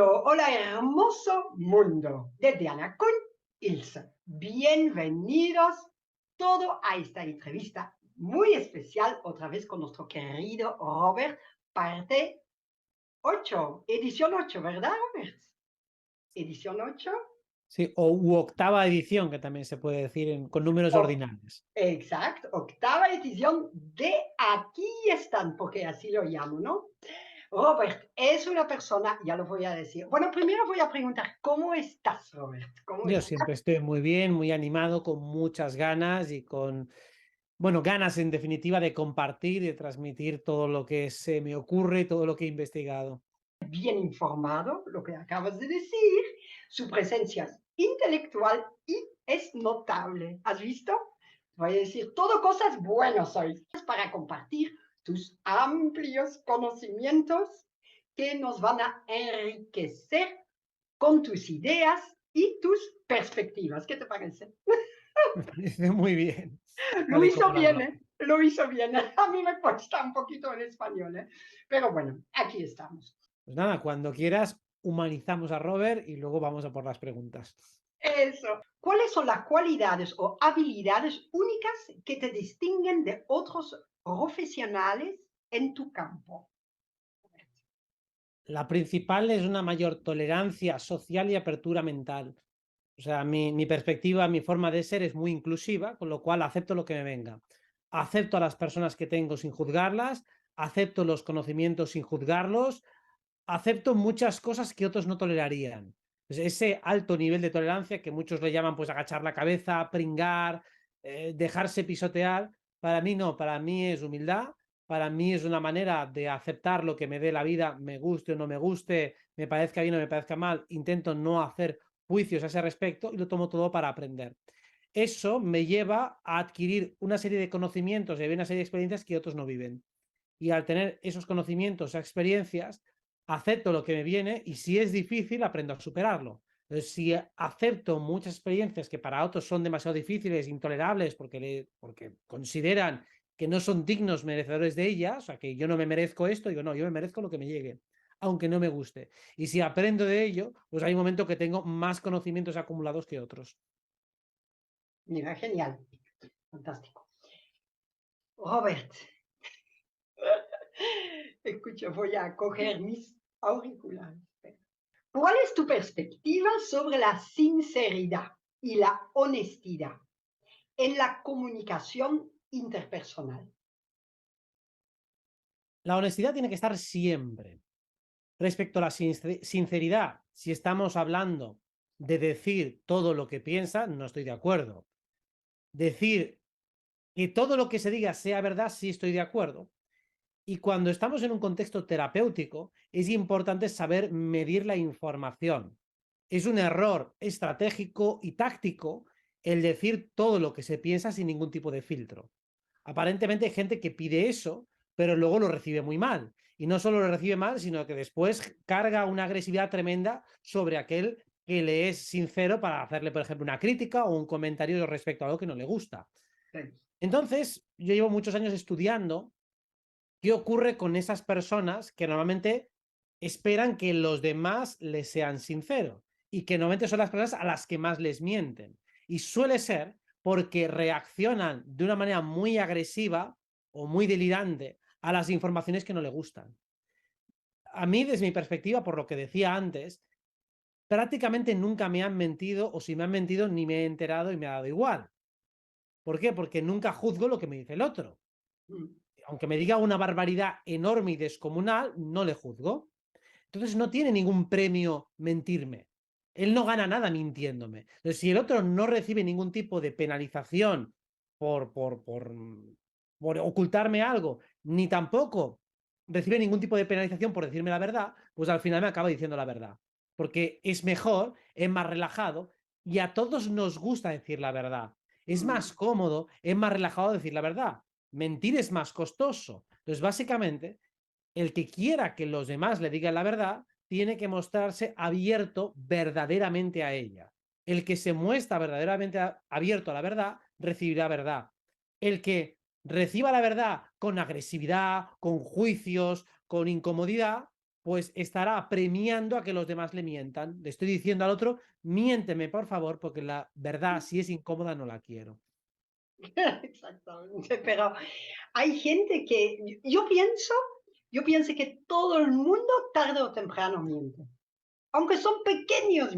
hola hermoso mundo de Diana con Ilse. Bienvenidos todo a esta entrevista muy especial, otra vez con nuestro querido Robert, parte 8, edición 8, ¿verdad, Robert? Edición 8. Sí, o u octava edición, que también se puede decir con números O- ordinales. exacto, octava edición de Aquí están, porque así lo llamo, ¿no? Robert es una persona, ya lo voy a decir. Bueno, primero voy a preguntar, ¿cómo estás, Robert? ¿Cómo Yo estás? siempre estoy muy bien, muy animado, con muchas ganas y con, bueno, ganas en definitiva de compartir y de transmitir todo lo que se me ocurre, todo lo que he investigado. Bien informado, lo que acabas de decir. Su presencia es intelectual y es notable. ¿Has visto? Voy a decir todo cosas buenas hoy para compartir tus amplios conocimientos que nos van a enriquecer con tus ideas y tus perspectivas. ¿Qué te parece? Me parece muy bien, Lo tal y hizo como lo has bien, dado. ¿eh? Lo hizo bien. A mí me cuesta un poquito en español, ¿eh? Pero bueno, aquí estamos. Pues nada, cuando quieras, humanizamos a Robert y luego vamos a por las preguntas. Eso. ¿Cuáles son las cualidades o habilidades únicas que te distinguen de otros profesionales en tu campo? La principal es una mayor tolerancia social y apertura mental. O sea, mi perspectiva, mi forma de ser es muy inclusiva, con lo cual acepto lo que me venga. Acepto a las personas que tengo sin juzgarlas, acepto los conocimientos sin juzgarlos, acepto muchas cosas que otros no tolerarían. Pues ese alto nivel de tolerancia que muchos le llaman pues agachar la cabeza, pringar, dejarse pisotear, para mí no, para mí es humildad, para mí es una manera de aceptar lo que me dé la vida, me guste o no me guste, me parezca bien o me parezca mal, intento no hacer juicios a ese respecto y lo tomo todo para aprender. Eso me lleva a adquirir una serie de conocimientos y una serie de experiencias que otros no viven. Y al tener esos conocimientos, esas experiencias, acepto lo que me viene y si es difícil, aprendo a superarlo. Entonces, si acepto muchas experiencias que para otros son demasiado difíciles, intolerables, porque consideran que no son dignos merecedores de ellas, o sea, que yo no me merezco esto, digo, no, yo me merezco lo que me llegue, aunque no me guste. Y si aprendo de ello, pues hay un momento que tengo más conocimientos acumulados que otros. Mira, genial. Fantástico. Robert, escucha, voy a coger mis auriculares. ¿Cuál es tu perspectiva sobre la sinceridad y la honestidad en la comunicación interpersonal? La honestidad tiene que estar siempre. Respecto a la sinceridad, si estamos hablando de decir todo lo que piensa, no estoy de acuerdo. Decir que todo lo que se diga sea verdad, sí estoy de acuerdo. Y cuando estamos en un contexto terapéutico, es importante saber medir la información. Es un error estratégico y táctico el decir todo lo que se piensa sin ningún tipo de filtro. Aparentemente hay gente que pide eso, pero luego lo recibe muy mal. Y no solo lo recibe mal, sino que después carga una agresividad tremenda sobre aquel que le es sincero para hacerle, por ejemplo, una crítica o un comentario respecto a algo que no le gusta. Entonces, yo llevo muchos años estudiando qué ocurre con esas personas que normalmente esperan que los demás les sean sinceros y que normalmente son las personas a las que más les mienten. Y suele ser porque reaccionan de una manera muy agresiva o muy delirante a las informaciones que no le gustan. A mí, desde mi perspectiva, por lo que decía antes, prácticamente nunca me han mentido o si me han mentido ni me he enterado y me ha dado igual. ¿Por qué? Porque nunca juzgo lo que me dice el otro. Aunque me diga una barbaridad enorme y descomunal, no le juzgo. Entonces no tiene ningún premio mentirme. Él no gana nada mintiéndome. Entonces, si el otro no recibe ningún tipo de penalización por, por, por, por ocultarme algo, ni tampoco recibe ningún tipo de penalización por decirme la verdad, pues al final me acaba diciendo la verdad. Porque es mejor, es más relajado y a todos nos gusta decir la verdad. Es más cómodo, es más relajado decir la verdad. Mentir es más costoso. Entonces, básicamente, el que quiera que los demás le digan la verdad tiene que mostrarse abierto verdaderamente a ella. El que se muestra verdaderamente abierto a la verdad recibirá verdad. El que reciba la verdad con agresividad, con juicios, con incomodidad, pues estará premiando a que los demás le mientan. Le estoy diciendo al otro, miénteme, por favor, porque la verdad, si es incómoda, no la quiero. Exactamente, pero hay gente que, yo pienso que todo el mundo tarde o temprano miente. Aunque son pequeños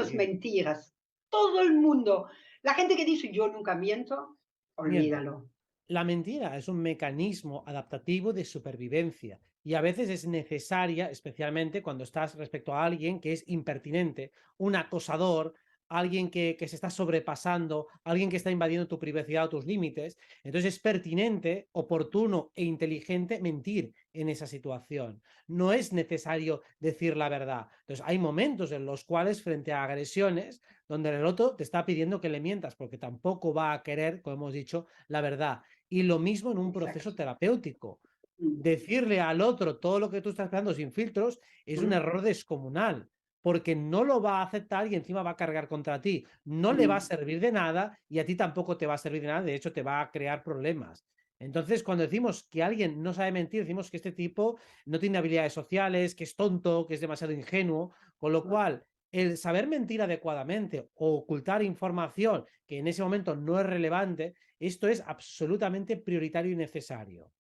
Sí. mentiras. Todo el mundo. La gente que dice yo nunca miento, Miente. olvídalo. La mentira es un mecanismo adaptativo de supervivencia y a veces es necesaria, especialmente cuando estás respecto a alguien que es impertinente, un acosador, alguien que se está sobrepasando, alguien que está invadiendo tu privacidad o tus límites. Entonces es pertinente, oportuno e inteligente mentir en esa situación. No es necesario decir la verdad. Entonces hay momentos en los cuales frente a agresiones donde el otro te está pidiendo que le mientas porque tampoco va a querer, como hemos dicho, la verdad. Y lo mismo en un proceso Exacto. terapéutico. Mm, Decirle al otro todo lo que tú estás esperando sin filtros es un mm, error descomunal, porque no lo va a aceptar y encima va a cargar contra ti. No le va a mm. servir de nada y a ti tampoco te va a servir de nada, de hecho te va a crear problemas. Entonces, cuando decimos que alguien no sabe mentir, decimos que este tipo no tiene habilidades sociales, que es tonto, que es demasiado ingenuo, con lo cual el saber mentir adecuadamente o ocultar información que en ese momento no es relevante, esto es absolutamente prioritario y necesario.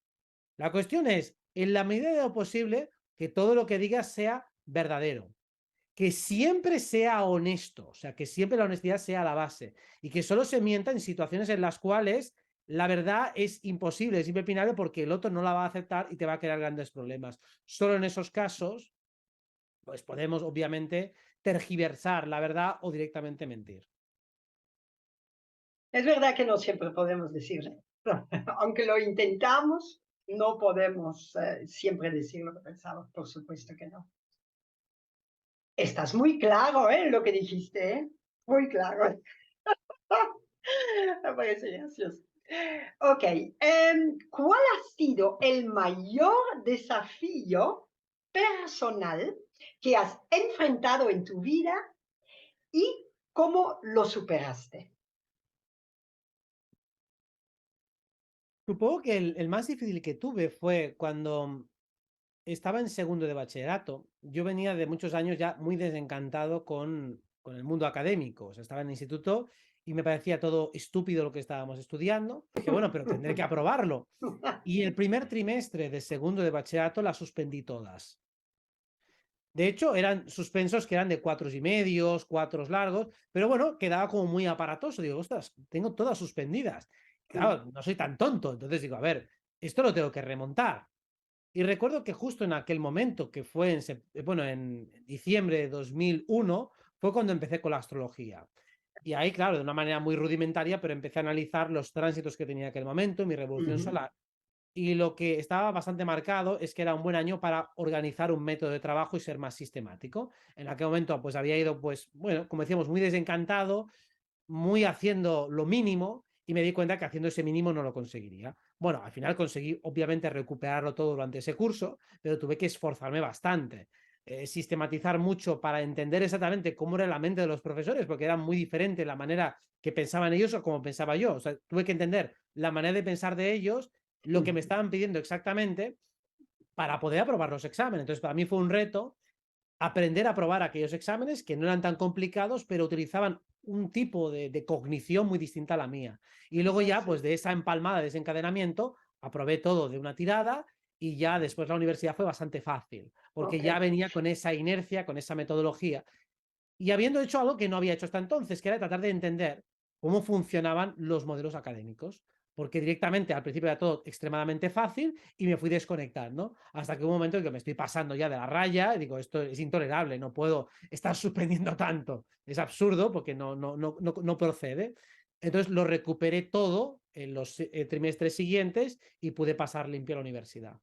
La cuestión es, en la medida de lo posible, que todo lo que digas sea verdadero, que siempre sea honesto, o sea, que siempre la honestidad sea la base y que solo se mienta en situaciones en las cuales la verdad es imposible, es impepinable porque el otro no la va a aceptar y te va a crear grandes problemas. Solo en esos casos, pues podemos obviamente tergiversar la verdad o directamente mentir. Es verdad que no siempre podemos decirle. Aunque lo intentamos, no podemos siempre decir lo que pensamos, por supuesto que no. Estás muy claro, lo que dijiste, ¿eh? Muy claro. Me parece gracioso. Ok, ¿cuál ha sido el mayor desafío personal que has enfrentado en tu vida y cómo lo superaste? Supongo que el más difícil que tuve fue cuando estaba en segundo de bachillerato. Yo venía de muchos años ya muy desencantado con el mundo académico. O sea, estaba en el instituto y me parecía todo estúpido lo que estábamos estudiando. Dije, bueno, pero tendré que aprobarlo. Y el primer trimestre de segundo de bachillerato las suspendí todas. De hecho, eran suspensos que eran de 4,5, 4 largos, pero bueno, quedaba como muy aparatoso. Digo, ostras, tengo todas suspendidas. Claro, no soy tan tonto. Entonces digo, a ver, esto lo tengo que remontar. Y recuerdo que justo en aquel momento, que fue en diciembre de 2001, fue cuando empecé con la astrología. Y ahí, claro, de una manera muy rudimentaria, pero empecé a analizar los tránsitos que tenía en aquel momento, mi revolución Ujú, solar. Y lo que estaba bastante marcado es que era un buen año para organizar un método de trabajo y ser más sistemático. En aquel momento, pues había ido, pues, bueno, como decíamos, muy desencantado, muy haciendo lo mínimo y me di cuenta que haciendo ese mínimo no lo conseguiría. Bueno, al final conseguí obviamente recuperarlo todo durante ese curso, pero tuve que esforzarme bastante. Sistematizar mucho para entender exactamente cómo era la mente de los profesores, porque era muy diferente la manera que pensaban ellos o como pensaba yo. O sea, tuve que entender la manera de pensar de ellos, lo que me estaban pidiendo exactamente para poder aprobar los exámenes. Entonces, para mí fue un reto aprender a aprobar aquellos exámenes que no eran tan complicados, pero utilizaban un tipo de cognición muy distinta a la mía. Y luego sí, ya, sí. pues de esa empalmada, de ese encadenamiento, aprobé todo de una tirada y ya después la universidad fue bastante fácil, porque Ok. ya venía con esa inercia, con esa metodología y habiendo hecho algo que no había hecho hasta entonces, que era tratar de entender cómo funcionaban los modelos académicos. Porque directamente al principio era todo extremadamente fácil y me fui desconectando hasta que hubo un momento en que me estoy pasando ya de la raya y digo, esto es intolerable, no puedo estar suspendiendo tanto. Es absurdo porque no procede. Entonces lo recuperé todo en los trimestres siguientes y pude pasar limpio a la universidad.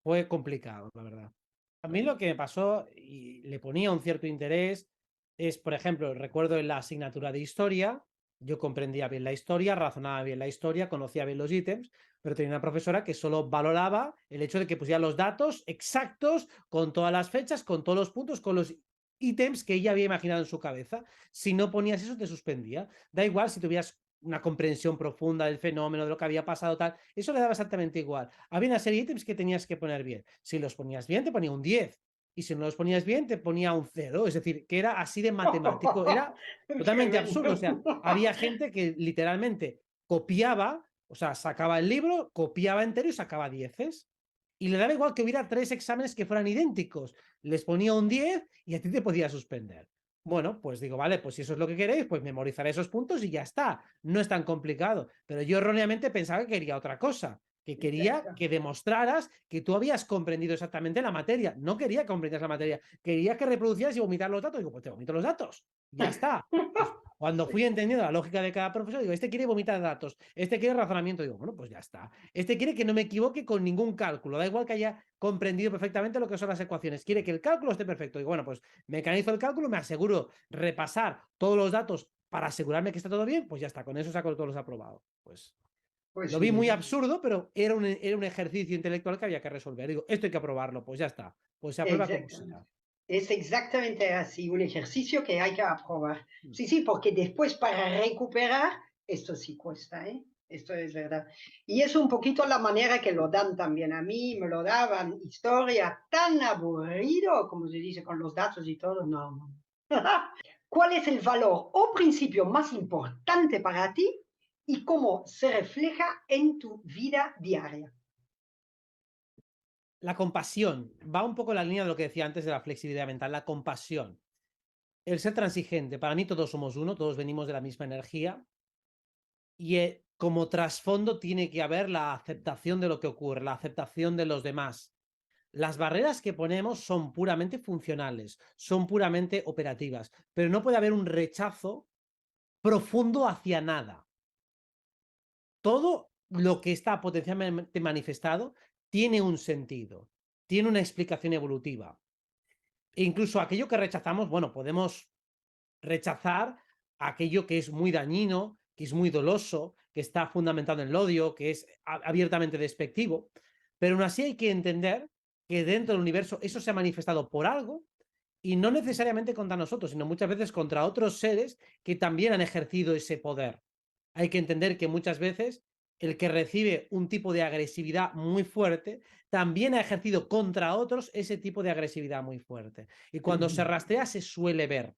Fue complicado, la verdad. A mí lo que me pasó y le ponía un cierto interés es, por ejemplo, recuerdo en la asignatura de historia, yo comprendía bien la historia, razonaba bien la historia, conocía bien los ítems, pero tenía una profesora que solo valoraba el hecho de que pusiera los datos exactos, con todas las fechas, con todos los puntos, con los ítems que ella había imaginado en su cabeza. Si no ponías eso, te suspendía. Da igual si tuvieras una comprensión profunda del fenómeno, de lo que había pasado, tal. Eso le daba exactamente igual. Había una serie de ítems que tenías que poner bien. Si los ponías bien, te ponía un 10. Y si no los ponías bien, te ponía un 0. Es decir, que era así de matemático. Era totalmente absurdo. O sea, Tremendo. había gente que literalmente copiaba, o sea, sacaba el libro, copiaba entero y sacaba 10. Y le daba igual que hubiera 3 exámenes que fueran idénticos. Les ponía un 10 y a ti te podía suspender. Bueno, pues digo, vale, pues si eso es lo que queréis, pues memorizaré esos puntos y ya está. No es tan complicado. Pero yo erróneamente pensaba que quería otra cosa, que quería Exacto. que demostraras que tú habías comprendido exactamente la materia. No quería que comprendieras la materia, quería que reproducieras y vomitar los datos. Digo, pues te vomito los datos. Ya está. Pues cuando fui entendiendo la lógica de cada profesor, digo, este quiere vomitar datos, este quiere razonamiento, digo, bueno, pues ya está. Este quiere que no me equivoque con ningún cálculo, da igual que haya comprendido perfectamente lo que son las ecuaciones, quiere que el cálculo esté perfecto. Digo, bueno, pues mecanizo el cálculo, me aseguro repasar todos los datos para asegurarme que está todo bien, pues ya está, con eso saco todos los aprobados. Pues Pues lo vi muy mira, absurdo, pero era un ejercicio intelectual que había que resolver. Digo, esto hay que aprobarlo, pues ya está. Pues se aprueba como exactamente. sea. Es exactamente así, un ejercicio que hay que aprobar. Mm. Sí, sí, porque después para recuperar, esto sí cuesta, ¿eh? Esto es verdad. Y es un poquito la manera que lo dan también. A mí me lo daban historia tan aburrido, como se dice, con los datos y todo. No, no. ¿Cuál es el valor o principio más importante para ti y cómo se refleja en tu vida diaria? La compasión va un poco en la línea de lo que decía antes de la flexibilidad mental, la compasión. El ser transigente, para mí todos somos uno, todos venimos de la misma energía y como trasfondo tiene que haber la aceptación de lo que ocurre, la aceptación de los demás. Las barreras que ponemos son puramente funcionales, son puramente operativas, pero no puede haber un rechazo profundo hacia nada. Todo lo que está potencialmente manifestado tiene un sentido, tiene una explicación evolutiva. E incluso aquello que rechazamos, bueno, podemos rechazar aquello que es muy dañino, que es muy doloso, que está fundamentado en el odio, que es abiertamente despectivo, pero aún así hay que entender que dentro del universo eso se ha manifestado por algo y no necesariamente contra nosotros, sino muchas veces contra otros seres que también han ejercido ese poder. Hay que entender que muchas veces el que recibe un tipo de agresividad muy fuerte también ha ejercido contra otros ese tipo de agresividad muy fuerte. Y cuando se rastrea se suele ver.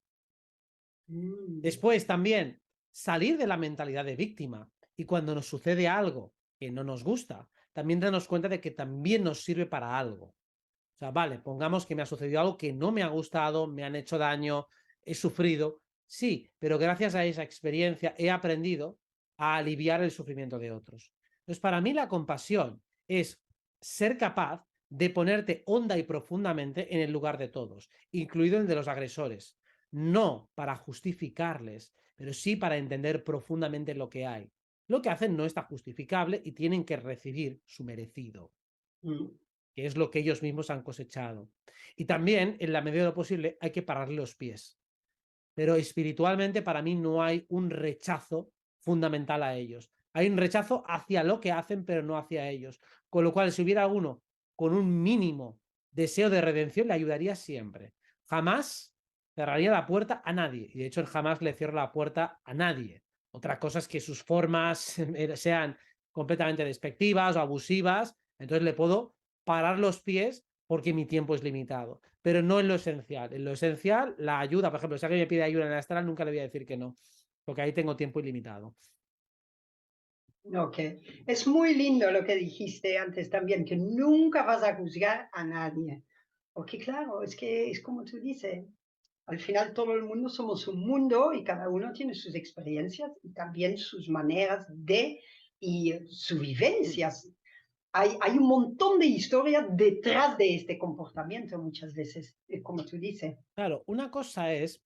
Mm. Después también salir de la mentalidad de víctima y cuando nos sucede algo que no nos gusta, también darnos cuenta de que también nos sirve para algo. O sea, vale, pongamos que me ha sucedido algo que no me ha gustado, me han hecho daño, he sufrido. Sí, pero gracias a esa experiencia he aprendido a aliviar el sufrimiento de otros. Entonces, para mí la compasión es ser capaz de ponerte honda y profundamente en el lugar de todos, incluido el de los agresores. No para justificarles, pero sí para entender profundamente lo que hay. Lo que hacen no está justificable y tienen que recibir su merecido, Mm. que es lo que ellos mismos han cosechado. Y también, en la medida de lo posible, hay que pararle los pies. Pero espiritualmente, para mí, no hay un rechazo fundamental a ellos. Hay un rechazo hacia lo que hacen, pero no hacia ellos. Con lo cual, si hubiera uno con un mínimo deseo de redención, le ayudaría siempre. Jamás cerraría la puerta a nadie. Y de hecho, jamás le cierro la puerta a nadie. Otra cosa es que sus formas sean completamente despectivas o abusivas. Entonces le puedo parar los pies porque mi tiempo es limitado, pero no en lo esencial. En lo esencial, la ayuda, por ejemplo, si alguien me pide ayuda en el astral, nunca le voy a decir que no, porque ahí tengo tiempo ilimitado. Ok, es muy lindo lo que dijiste antes también, que nunca vas a juzgar a nadie. Porque claro, es que es como tú dices, al final todo el mundo somos un mundo y cada uno tiene sus experiencias y también sus maneras de y sus vivencias. Hay un montón de historias detrás de este comportamiento muchas veces, como tú dices. Claro, una cosa es,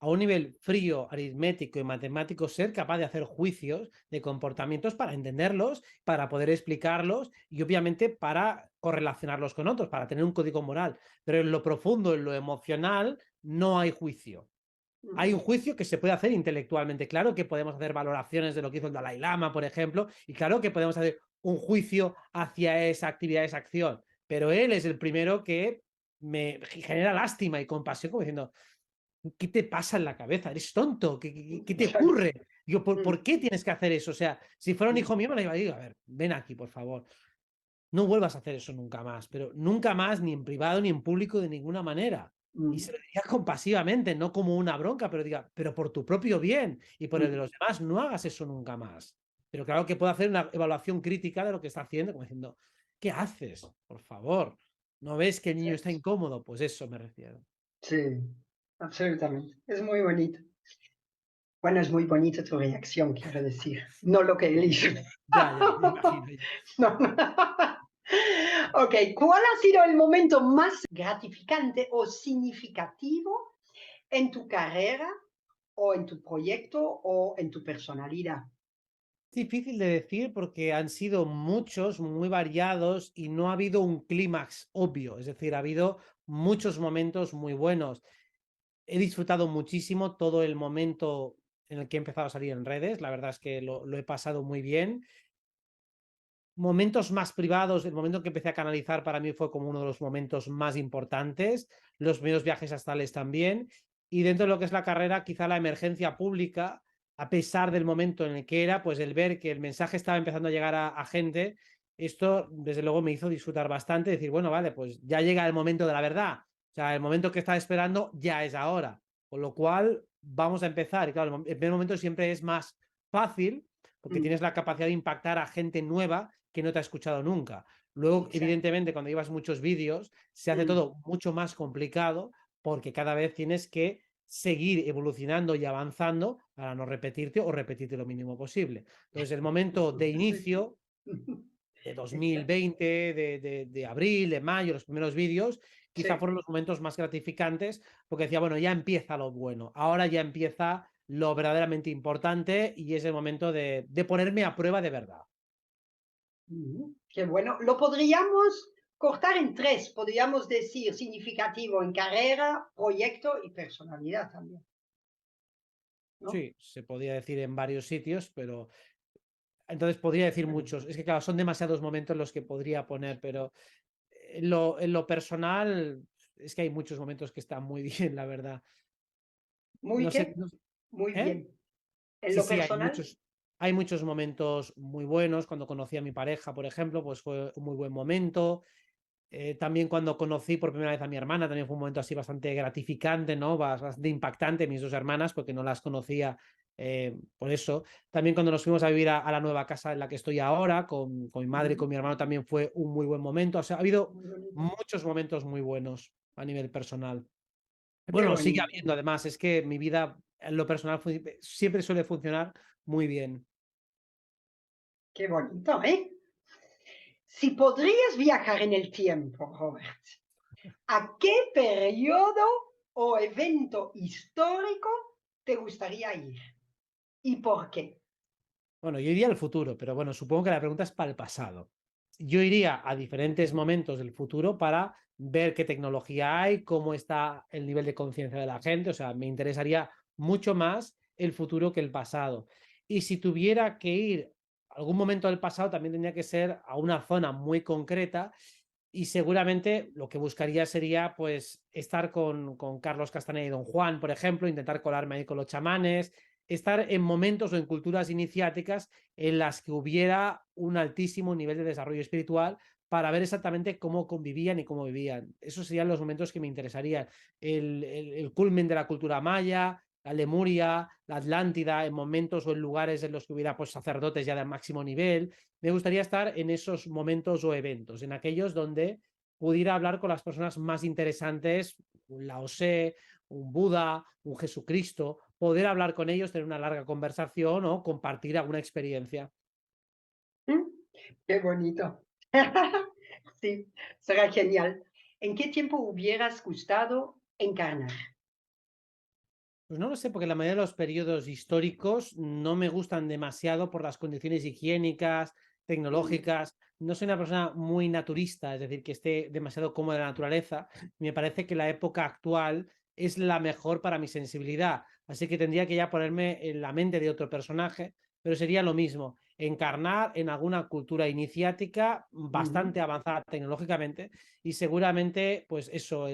a un nivel frío, aritmético y matemático, ser capaz de hacer juicios de comportamientos para entenderlos, para poder explicarlos y obviamente para correlacionarlos con otros, para tener un código moral. Pero en lo profundo, en lo emocional, no hay juicio. Hay un juicio que se puede hacer intelectualmente. Claro que podemos hacer valoraciones de lo que hizo el Dalai Lama, por ejemplo, y claro que podemos hacer un juicio hacia esa actividad, esa acción, pero él es el primero que me genera lástima y compasión, como diciendo, ¿qué te pasa en la cabeza? ¿Eres tonto? ¿Qué te ocurre? Yo, ¿por mm, qué tienes que hacer eso? O sea, si fuera un mm, hijo mío, me lo iba a decir, a ver, ven aquí, por favor. No vuelvas a hacer eso nunca más, pero nunca más, ni en privado, ni en público, de ninguna manera. Y se mm, lo diría compasivamente, no como una bronca, pero diga, pero por tu propio bien y por el de mm. los demás, no hagas eso nunca más. Pero claro que puedo hacer una evaluación crítica de lo que está haciendo, como diciendo, ¿qué haces? Por favor, ¿no ves que el niño está Cierto. incómodo? Pues eso me refiero. Sí, absolutamente. Es muy bonito. Bueno, es muy bonita tu reacción, quiero decir, no lo que él hizo. Ya, me imagino ya. No. Ok, ¿cuál ha sido el momento más gratificante o significativo en tu carrera o en tu proyecto o en tu personalidad? Difícil de decir porque han sido muchos, muy variados y no ha habido un clímax obvio. Es decir, ha habido muchos momentos muy buenos. He disfrutado muchísimo todo el momento en el que he empezado a salir en redes. La verdad es que lo he pasado muy bien. Momentos más privados, el momento que empecé a canalizar para mí fue como uno de los momentos más importantes. Los primeros viajes astrales también. Y dentro de lo que es la carrera, quizá la emergencia pública, a pesar del momento en el que era, pues el ver que el mensaje estaba empezando a llegar a gente, esto desde luego me hizo disfrutar bastante, decir, bueno, vale, pues ya llega el momento de la verdad. O sea, el momento que estaba esperando ya es ahora. Con lo cual, vamos a empezar. Y claro, el primer momento siempre es más fácil porque Mm, tienes la capacidad de impactar a gente nueva que no te ha escuchado nunca. Luego, exacto. evidentemente, cuando llevas muchos vídeos, se hace Mm, todo mucho más complicado porque cada vez tienes que seguir evolucionando y avanzando para no repetirte o repetirte lo mínimo posible. Entonces, el momento de sí. inicio de Exacto. 2020, de abril, de mayo, los primeros vídeos, quizá Sí. fueron los momentos más gratificantes porque decía, bueno, ya empieza lo bueno, ahora ya empieza lo verdaderamente importante y es el momento de ponerme a prueba de verdad. Qué bueno. Lo podríamos cortar en tres. Podríamos decir significativo en carrera, proyecto y personalidad también, ¿no? Sí, se podría decir en varios sitios, pero entonces podría decir muchos. Es que, claro, son demasiados momentos los que podría poner, pero en lo personal es que hay muchos momentos que están muy bien, la verdad. Muy No sé, qué, muy ¿eh? bien. En Sí, lo sí, personal, hay muchos momentos muy buenos. Cuando conocí a mi pareja, por ejemplo, pues fue un muy buen momento. También cuando conocí por primera vez a mi hermana, también fue un momento así bastante gratificante, ¿no? Bastante impactante, mis dos hermanas, porque no las conocía por eso. También cuando nos fuimos a vivir a la nueva casa en la que estoy ahora, con mi madre y ujú, con mi hermano, también fue un muy buen momento. O sea, ha habido muy bonito. muchos momentos muy buenos a nivel personal. Qué Bueno, sigue bonito. habiendo además, es que mi vida en lo personal siempre suele funcionar muy bien. Qué bonito, ¿eh? Si podrías viajar en el tiempo, Robert, ¿a qué periodo o evento histórico te gustaría ir? ¿Y por qué? Bueno, yo iría al futuro, pero bueno, supongo que la pregunta es para el pasado. Yo iría a diferentes momentos del futuro para ver qué tecnología hay, cómo está el nivel de conciencia de la gente. O sea, me interesaría mucho más el futuro que el pasado. Y si tuviera que ir a algún momento del pasado, también tendría que ser a una zona muy concreta. Y seguramente lo que buscaría sería, pues, estar con Carlos Castaneda y Don Juan, por ejemplo, intentar colarme ahí con los chamanes, estar en momentos o en culturas iniciáticas en las que hubiera un altísimo nivel de desarrollo espiritual para ver exactamente cómo convivían y cómo vivían. Esos serían los momentos que me interesarían. El culmen de la cultura maya, la Lemuria, la Atlántida, en momentos o en lugares en los que hubiera pues, sacerdotes ya de máximo nivel. Me gustaría estar en esos momentos o eventos, en aquellos donde pudiera hablar con las personas más interesantes, un Lao Tse, un Buda, un Jesucristo, poder hablar con ellos, tener una larga conversación o compartir alguna experiencia. ¿Mm? Qué bonito. Sí, será genial. ¿En qué tiempo hubieras gustado encarnar? Pues no lo sé, porque la mayoría de los periodos históricos no me gustan demasiado por las condiciones higiénicas, Mm, tecnológicas. No soy una persona muy naturista, es decir, que esté demasiado cómoda en la naturaleza. Me parece que la época actual es la mejor para mi sensibilidad. Así que tendría que ya ponerme en la mente de otro personaje, pero sería lo mismo, encarnar en alguna cultura iniciática ujú, bastante avanzada tecnológicamente y seguramente, pues eso,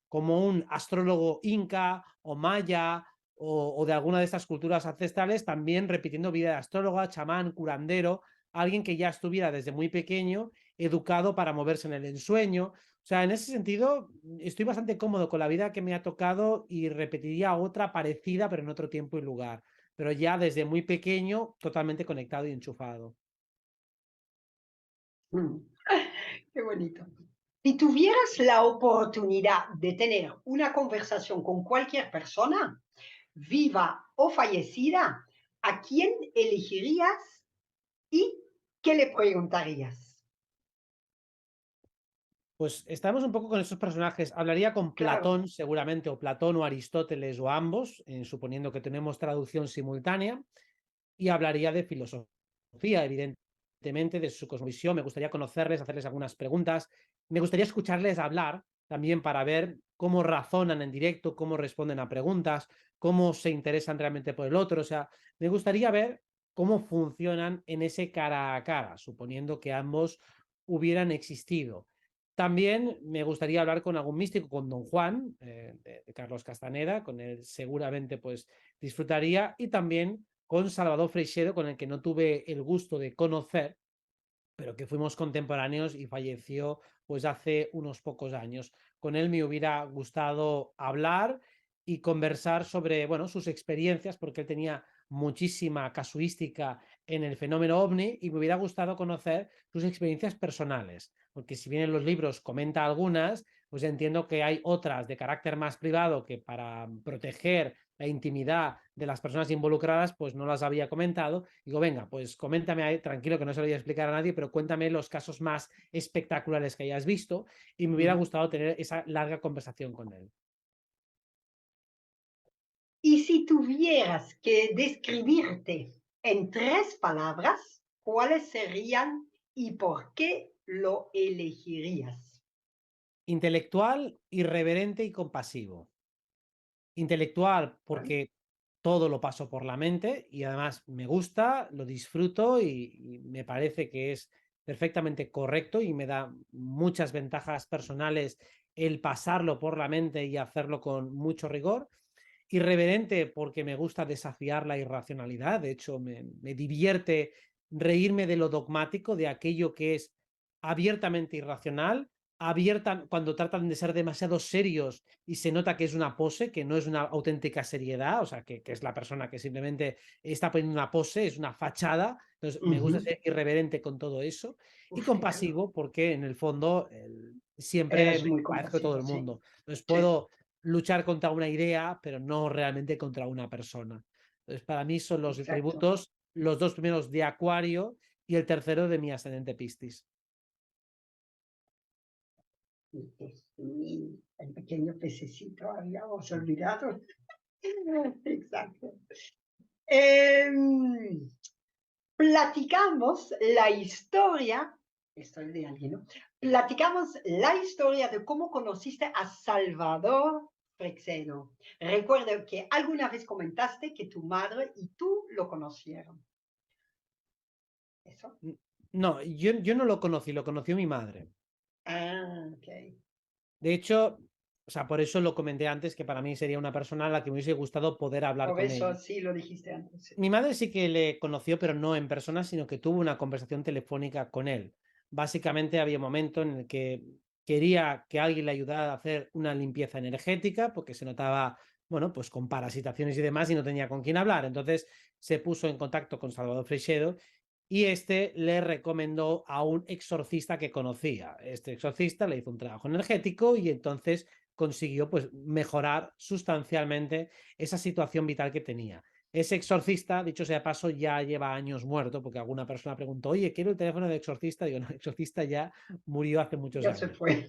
como un astrólogo inca o maya o de alguna de estas culturas ancestrales, también repitiendo vida de astróloga, chamán, curandero, alguien que ya estuviera desde muy pequeño educado para moverse en el ensueño. O sea, en ese sentido, estoy bastante cómodo con la vida que me ha tocado y repetiría otra parecida, pero en otro tiempo y lugar. Pero ya desde muy pequeño, totalmente conectado y enchufado. Mm. Qué bonito. Si tuvieras la oportunidad de tener una conversación con cualquier persona, viva o fallecida, ¿a quién elegirías y qué le preguntarías? Pues estamos un poco con esos personajes. Hablaría con Claro. Platón, seguramente, o Platón o Aristóteles o ambos, suponiendo que tenemos traducción simultánea, y hablaría de filosofía, evidentemente, de su cosmovisión. Me gustaría conocerles, hacerles algunas preguntas. Me gustaría escucharles hablar también para ver cómo razonan en directo, cómo responden a preguntas, cómo se interesan realmente por el otro. O sea, me gustaría ver cómo funcionan en ese cara a cara, suponiendo que ambos hubieran existido. También me gustaría hablar con algún místico, con Don Juan, de Carlos Castaneda, con él seguramente pues disfrutaría, y también con Salvador Freixedo, con el que no tuve el gusto de conocer, pero que fuimos contemporáneos y falleció pues hace unos pocos años. Con él me hubiera gustado hablar y conversar sobre, bueno, sus experiencias, porque él tenía muchísima casuística en el fenómeno ovni, y me hubiera gustado conocer sus experiencias personales, porque si bien en los libros comenta algunas, pues entiendo que hay otras de carácter más privado que, para proteger la intimidad de las personas involucradas, pues no las había comentado. Digo, venga, pues coméntame ahí, tranquilo que no se lo voy a explicar a nadie, pero cuéntame los casos más espectaculares que hayas visto, y me hubiera Mm. gustado tener esa larga conversación con él. Y si tuvieras que describirte en 3 palabras, ¿cuáles serían y por qué lo elegirías? Intelectual, irreverente y compasivo. Intelectual Bueno, porque todo lo paso por la mente y además me gusta, lo disfruto y me parece que es perfectamente correcto y me da muchas ventajas personales el pasarlo por la mente y hacerlo con mucho rigor. Irreverente porque me gusta desafiar la irracionalidad, de hecho me divierte reírme de lo dogmático, de aquello que es abiertamente irracional, abierta cuando tratan de ser demasiado serios y se nota que es una pose, que no es una auténtica seriedad, o sea, que es la persona que simplemente está poniendo una pose, es una fachada. Entonces, me gusta ujú. ser irreverente con todo eso. Y Uf, qué calor. compasivo porque en el fondo siempre Eres me muy parezco todo compasivo, el sí, mundo. Entonces, sí, puedo luchar contra una idea, pero no realmente contra una persona. Entonces, para mí son los exacto. atributos, los dos primeros de Acuario y el tercero de mi ascendente Piscis. Sí, el pequeño pececito, habíamos olvidado. Exacto. Em, Platicamos la historia, estoy de alguien, ¿no? Platicamos la historia de cómo conociste a Salvador Freixedo. Recuerdo que alguna vez comentaste que tu madre y tú lo conocieron. ¿Eso? No, yo no lo conocí, lo conoció mi madre. Ah, ok. De hecho, o sea, por eso lo comenté antes, que para mí sería una persona a la que me hubiese gustado poder hablar Por con eso ella. sí lo dijiste antes. Sí. Mi madre sí que le conoció, pero no en persona, sino que tuvo una conversación telefónica con él. Básicamente había un momento en el que quería que alguien le ayudara a hacer una limpieza energética, porque se notaba, bueno, pues con parasitaciones y demás, y no tenía con quién hablar. Entonces se puso en contacto con Salvador Freixedo y este le recomendó a un exorcista que conocía. Este exorcista le hizo un trabajo energético y entonces consiguió pues mejorar sustancialmente esa situación vital que tenía. Ese exorcista, dicho sea de paso, ya lleva años muerto, porque alguna persona preguntó, oye, quiero el teléfono de exorcista. Digo, no, el exorcista ya murió hace muchos Ya se años. fue.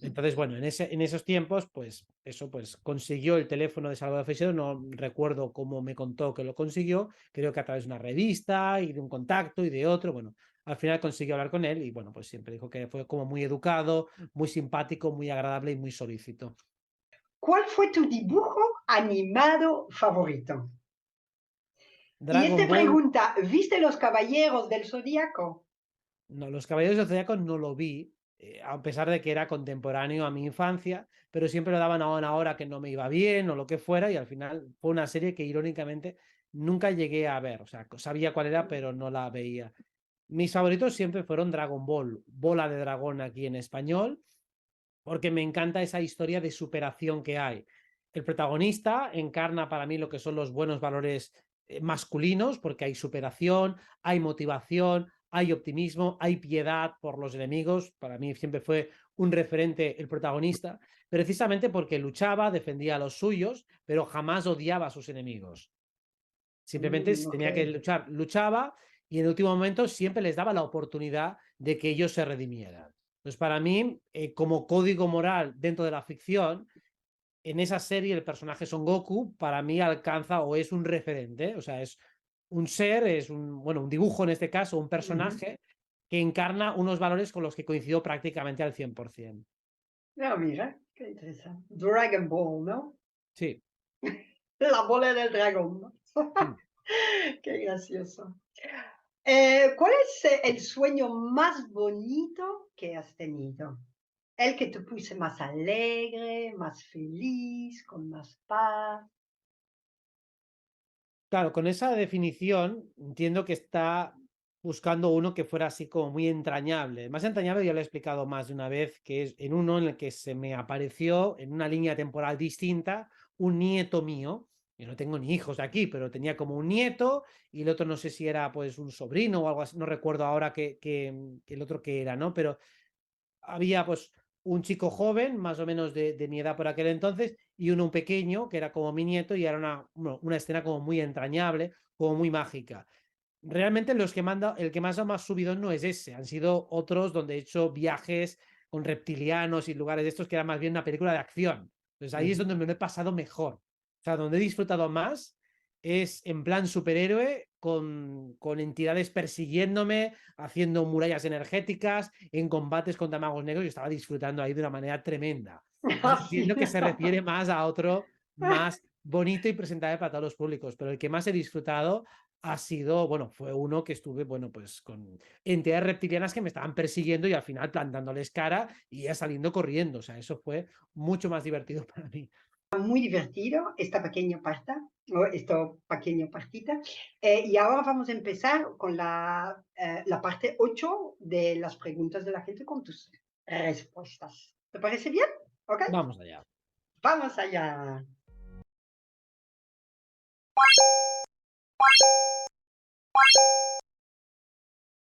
Entonces, bueno, en esos tiempos, pues eso, pues consiguió el teléfono de Salvador Freixedo. No recuerdo cómo me contó que lo consiguió, creo que a través de una revista y de un contacto y de otro. Bueno, al final consiguió hablar con él y bueno, pues siempre dijo que fue como muy educado, muy simpático, muy agradable y muy solícito. ¿Cuál fue tu dibujo animado favorito? Y Dragon esta Ball, pregunta, ¿viste Los Caballeros del Zodíaco? no, Los Caballeros del Zodiaco no lo vi, a pesar de que era contemporáneo a mi infancia, pero siempre lo daban a una hora que no me iba bien o lo que fuera, y al final fue una serie que irónicamente nunca llegué a ver, o sea, sabía cuál era, pero no la veía. Mis favoritos siempre fueron Dragon Ball, Bola de Dragón aquí en español, porque me encanta esa historia de superación que hay. El protagonista encarna para mí lo que son los buenos valores masculinos, porque hay superación, hay motivación, hay optimismo, hay piedad por los enemigos. Para mí siempre fue un referente el protagonista, precisamente porque luchaba, defendía a los suyos, pero jamás odiaba a sus enemigos. Simplemente Ok. tenía que luchar, luchaba, y en el último momento siempre les daba la oportunidad de que ellos se redimieran. Entonces, para mí, como código moral dentro de la ficción, en esa serie el personaje Son Goku para mí alcanza o es un referente, o sea, es un ser, es un, bueno, un dibujo en este caso, un Ujú. personaje que encarna unos valores con los que coincido prácticamente al 100%. No, mira, qué interesante. Dragon Ball, ¿no? Sí. La bola del dragón, ¿no? Mm. Qué gracioso. ¿Cuál es el sueño más bonito que has tenido? El que te puse más alegre, más feliz, con más paz. Claro, con esa definición entiendo que está buscando uno que fuera así como muy entrañable. Más entrañable ya lo he explicado más de una vez, que es en uno en el que se me apareció en una línea temporal distinta un nieto mío. Yo no tengo ni hijos aquí, pero tenía como un nieto, y el otro no sé si era pues un sobrino o algo así, no recuerdo ahora que el otro que era, ¿no? Pero había pues un chico joven, más o menos de mi edad por aquel entonces, y uno pequeño, que era como mi nieto, y era una escena como muy entrañable, como muy mágica. Realmente los que manda, el que más ha más subido no es ese, han sido otros donde he hecho viajes con reptilianos y lugares de estos que era más bien una película de acción. Entonces ahí es Ujú. donde me lo he pasado mejor. O sea, donde he disfrutado más es en plan superhéroe, con entidades persiguiéndome, haciendo murallas energéticas, en combates contra magos negros, y estaba disfrutando ahí de una manera tremenda. Entonces Ah, entiendo sí. que se refiere más a otro más bonito y presentable para todos los públicos, pero el que más he disfrutado ha sido, bueno, fue uno que estuve, bueno, pues con entidades reptilianas que me estaban persiguiendo y al final plantándoles cara y ya saliendo corriendo. O sea, eso fue mucho más divertido para mí. Muy divertido esta pequeña parte, o esta pequeña partita. Y ahora vamos a empezar con la parte 8 de las preguntas de la gente con tus respuestas. ¿Te parece bien? ¿Ok? Vamos allá. Vamos allá.